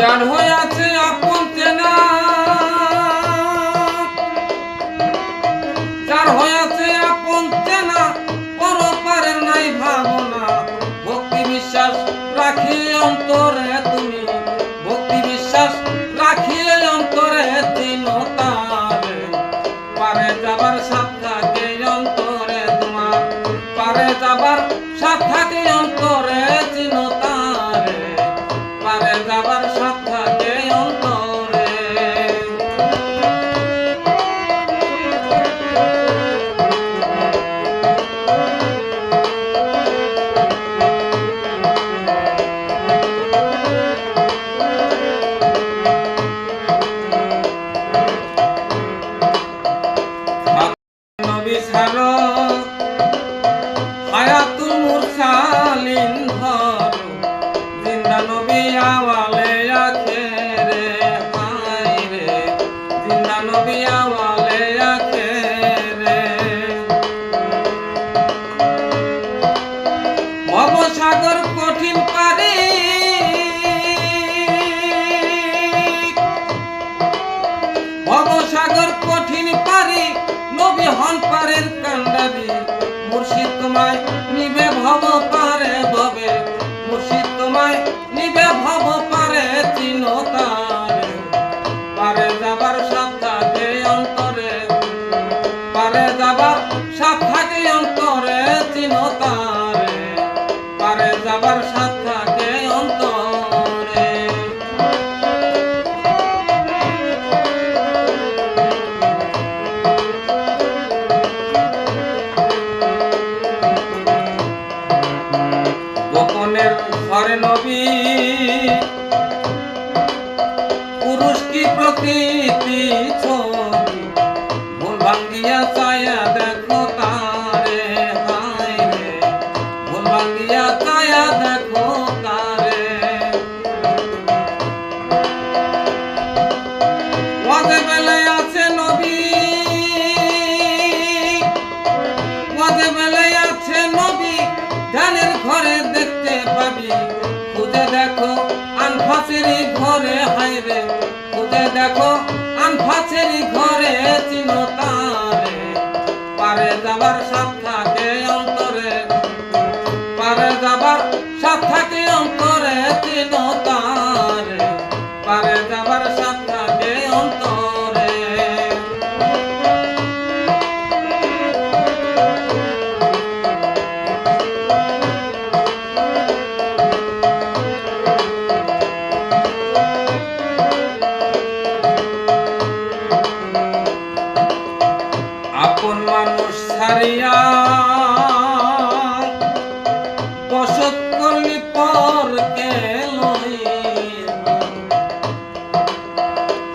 যার হইয়াছে আপন চেনা, যার হইয়াছে আপন চেনা, পরপারের নাই ভাবনা। ভক্তি বিশ্বাস রাখি অন্তরে তুমি, ভক্তি বিশ্বাস রাখি অন্তরে চিনো তারে। পারে যাবার সাথ থাকে অন্তরে তোমার, পারে যাবার সাথ থাকে অন্তরে চিনো তারে। পারে যাবার সাথ থাকে অন্তরে। নবী ছাড়ো হায়াতুল মুরসালিন ধরো, জিন্দা নবী আওয়ালে আখেরে। হায় রে জিন্দা নবী আওয়ালে আখেরে। ভবসাগর কঠিন পারে, ভবসাগর কঠিন পারে, নবী হন পারের কান্ডারি। মুর্শিদ তোমায় নিবে ভব পারে ভবে, মুর্শিদ তোমায় নিবে ভব পারে চিনো তারে। পারে যাবার সাথ থাকে অন্তরে, পারে যাবার সাথ থাকে অন্তরে চিনো তারে। পারে যাবার সাথ থাকে অন্তরে। গোপনের ঘরে নবী, পুরুষ কি প্রকৃতি ছবি, ভুল ভাঙ্গিয়া চায়া দেখো তারে। হায় রে ভুল ভাঙ্গিয়া চায়া দেখো তারে। ওয়াজে বেলে আছে নবী, ওয়াজে বেলে আছে নবী, ধ্যানের ঘরে দেখতে পাবি। খুঁজে দেখো আনফাসেরই ঘরে, হায় রে খুঁজে দেখো আনফাসেরই ঘরে চিনো তারে। পারে যাবার সাথ থাকে অন্তরে, পারে যাবার সাথ থাকে অন্তরে চিনো তারে। পারে যাবার সাথ থাকে অন্তরে। আপন মানুষ ছাড়িয়া বসত করলি পরকে লইয়া,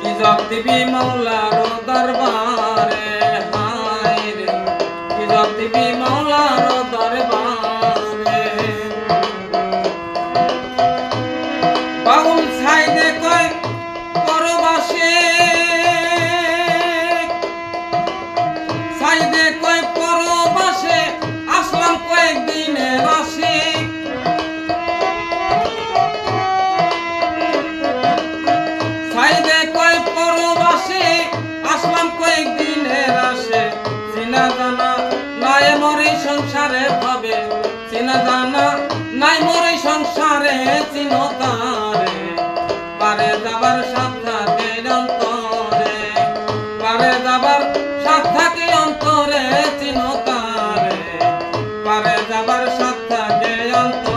কি জব দিবি মৌলার দরবারে। হায় রে কি জব দিবি মৌলার দরবারে। বাউল ছাইদে কয় পরবাসে, সাইদে কয় পরবাসে, আসলাম কয়েকদিনের আসে। সাইদে কয় পরবাসে, আসলাম কয়েকদিনের আসে। চিনা জানা নাই মোর এই সংসারে ভাবে, চিনা জানা নাই মোর এই সংসারে চিনো তারে। পারে যাবার সাথ থাকে অন্তরে, পারে যাবার সাথ থাকে অন্তরে চিনো তারে। পারে যাবার সাথ থাকে অন্তরে।